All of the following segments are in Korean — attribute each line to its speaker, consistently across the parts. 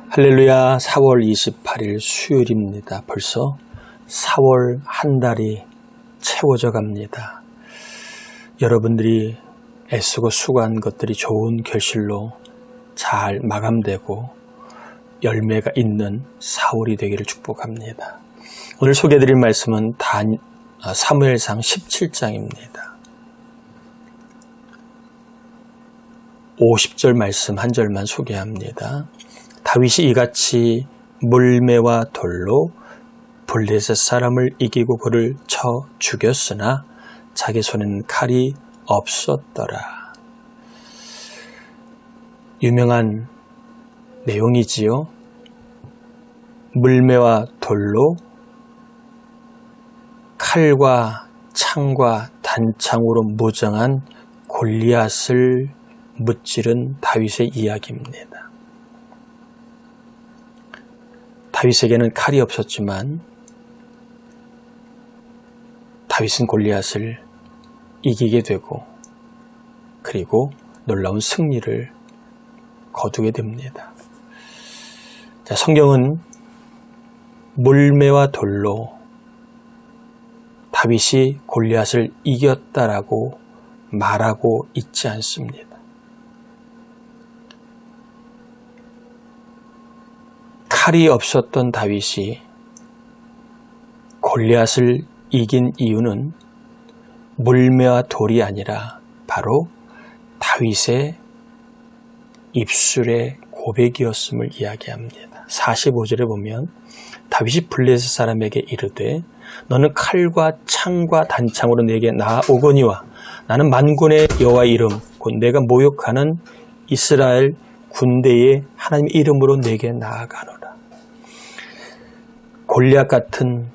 Speaker 1: 할렐루야. 4월 28일 수요일입니다. 벌써 4월 한 달이 채워져 갑니다. 여러분들이 애쓰고 수고한 것들이 좋은 결실로 잘 마감되고 열매가 있는 4월이 되기를 축복합니다. 오늘 소개해드릴 말씀은 사무엘상 17장입니다. 50절 말씀 한 절만 소개합니다. 다윗이 이같이 물매와 돌로 블레셋 사람을 이기고 그를 쳐 죽였으나 자기 손에는 칼이 없었더라. 유명한 내용이지요. 물매와 돌로 칼과 창과 단창으로 무장한 골리앗을 무찌른 다윗의 이야기입니다. 다윗에게는 칼이 없었지만 다윗은 골리앗을 이기게 되고 그리고 놀라운 승리를 거두게 됩니다. 자, 성경은 물매와 돌로 다윗이 골리앗을 이겼다라고 말하고 있지 않습니다. 칼이 없었던 다윗이 골리앗을 이긴 이유는 물매와 돌이 아니라 바로 다윗의 입술의 고백이었음을 이야기합니다. 45절에 보면 다윗이 블레셋 사람에게 이르되 너는 칼과 창과 단창으로 내게 나아오거니와 나는 만군의 여호와의 이름 곧 내가 모욕하는 이스라엘 군대의 하나님의 이름으로 내게 나아가노라. 골리앗 같은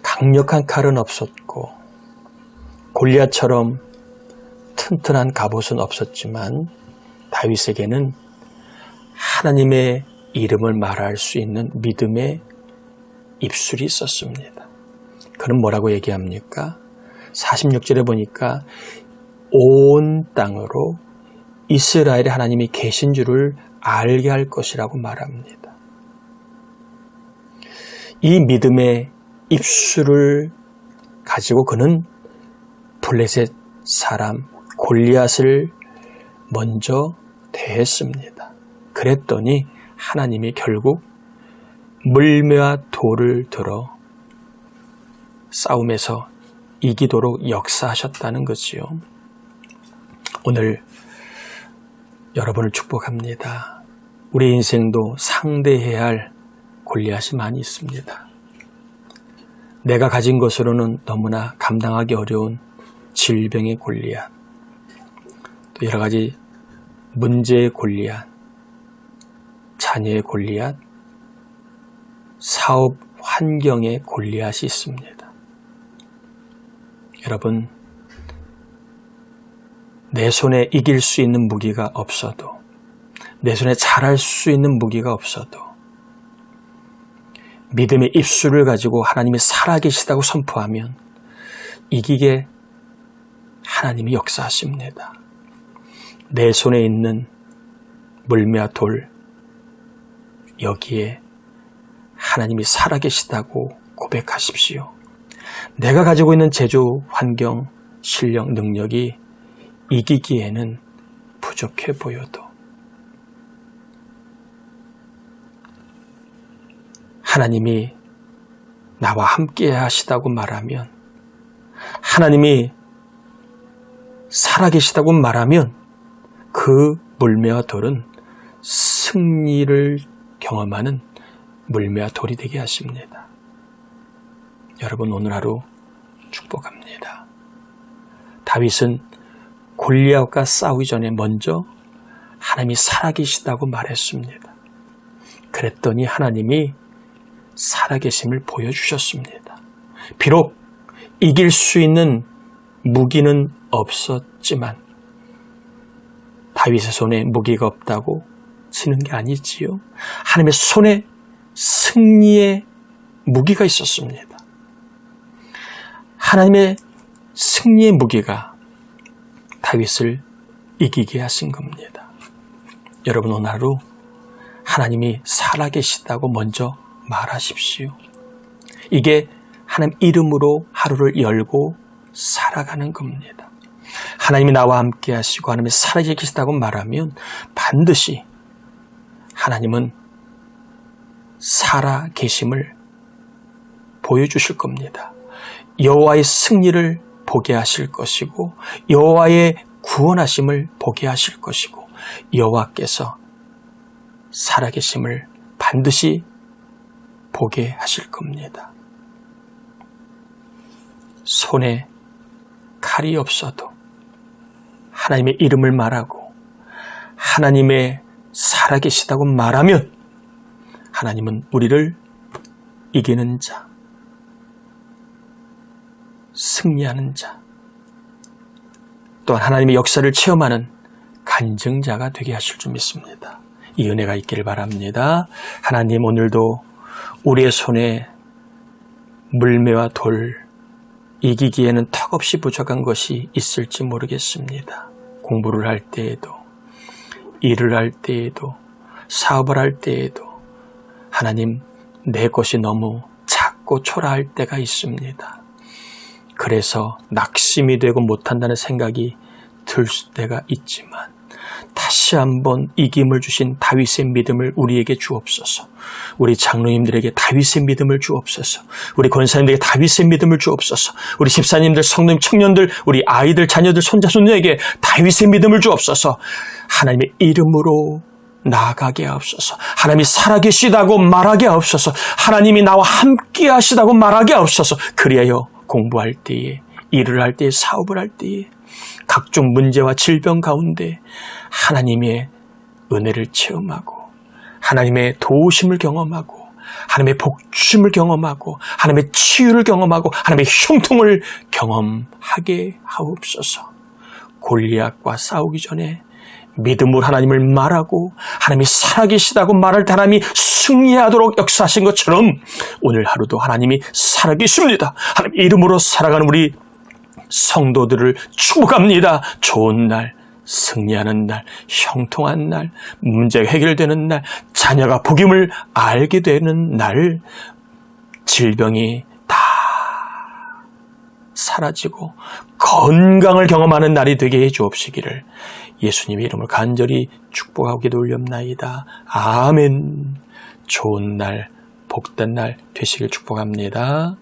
Speaker 1: 강력한 칼은 없었고 골리앗처럼 튼튼한 갑옷은 없었지만 다윗에게는 하나님의 이름을 말할 수 있는 믿음의 입술이 있었습니다. 그는 뭐라고 얘기합니까? 46절에 보니까 온 땅으로 이스라엘의 하나님이 계신 줄을 알게 할 것이라고 말합니다. 이 믿음의 입술을 가지고 그는 블레셋 사람 골리앗을 먼저 대했습니다. 그랬더니 하나님이 결국 물매와 돌을 들어 싸움에서 이기도록 역사하셨다는 거지요. 오늘 여러분을 축복합니다. 우리 인생도 상대해야 할 골리앗이 많이 있습니다. 내가 가진 것으로는 너무나 감당하기 어려운 질병의 골리앗, 또 여러 가지 문제의 골리앗, 자녀의 골리앗, 사업 환경의 골리앗이 있습니다. 여러분, 내 손에 이길 수 있는 무기가 없어도, 내 손에 잘할 수 있는 무기가 없어도 믿음의 입술을 가지고 하나님이 살아계시다고 선포하면 이기게 하나님이 역사하십니다. 내 손에 있는 물매와 돌, 여기에 하나님이 살아계시다고 고백하십시오. 내가 가지고 있는 제조 환경, 실력, 능력이 이기기에는 부족해 보여도 하나님이 나와 함께 하시다고 말하면, 하나님이 살아계시다고 말하면 그 물매와 돌은 승리를 경험하는 물매와 돌이 되게 하십니다. 여러분, 오늘 하루 축복합니다. 다윗은 골리앗과 싸우기 전에 먼저 하나님이 살아계시다고 말했습니다. 그랬더니 하나님이 살아계심을 보여주셨습니다. 비록 이길 수 있는 무기는 없었지만 다윗의 손에 무기가 없다고 치는 게 아니지요. 하나님의 손에 승리의 무기가 있었습니다. 하나님의 승리의 무기가 다윗을 이기게 하신 겁니다. 여러분 오늘 하루 하나님이 살아계시다고 먼저 말하십시오. 이게 하나님 이름으로 하루를 열고 살아가는 겁니다. 하나님이 나와 함께 하시고 하나님이 살아계시다고 말하면 반드시 하나님은 살아계심을 보여주실 겁니다. 여호와의 승리를 보게 하실 것이고 여호와의 구원하심을 보게 하실 것이고 여호와께서 살아계심을 반드시 보게 하실 겁니다. 손에 칼이 없어도 하나님의 이름을 말하고 하나님의 살아계시다고 말하면 하나님은 우리를 이기는 자, 승리하는 자, 또한 하나님의 역사를 체험하는 간증자가 되게 하실 줄 믿습니다. 이 은혜가 있기를 바랍니다. 하나님 오늘도 우리의 손에 물매와 돌, 이기기에는 턱없이 부족한 것이 있을지 모르겠습니다. 공부를 할 때에도, 일을 할 때에도, 사업을 할 때에도 하나님 내 것이 너무 작고 초라할 때가 있습니다. 그래서 낙심이 되고 못한다는 생각이 들 때가 있지만 다시 한번 이김을 주신 다윗의 믿음을 우리에게 주옵소서. 우리 장로님들에게 다윗의 믿음을 주옵소서. 우리 권사님들에게 다윗의 믿음을 주옵소서. 우리 집사님들, 성도님, 청년들, 우리 아이들, 자녀들, 손자, 손녀에게 다윗의 믿음을 주옵소서. 하나님의 이름으로 나아가게 하옵소서. 하나님이 살아계시다고 말하게 하옵소서. 하나님이 나와 함께 하시다고 말하게 하옵소서. 그리하여 공부할 때에, 일을 할 때에, 사업을 할 때에 각종 문제와 질병 가운데 하나님의 은혜를 체험하고 하나님의 도우심을 경험하고 하나님의 복주심을 경험하고 하나님의 치유를 경험하고 하나님의 형통을 경험하게 하옵소서. 골리앗과 싸우기 전에 믿음으로 하나님을 말하고 하나님이 살아계시다고 말할 때 하나님이 승리하도록 역사하신 것처럼 오늘 하루도 하나님이 살아계십니다. 하나님 이름으로 살아가는 우리 성도들을 축복합니다. 좋은 날, 승리하는 날, 형통한 날, 문제가 해결되는 날, 자녀가 복임을 알게 되는 날, 질병이 다 사라지고 건강을 경험하는 날이 되게 해 주옵시기를 예수님의 이름으로 간절히 축복하고 기도 올렵나이다. 아멘. 좋은 날, 복된 날 되시길 축복합니다.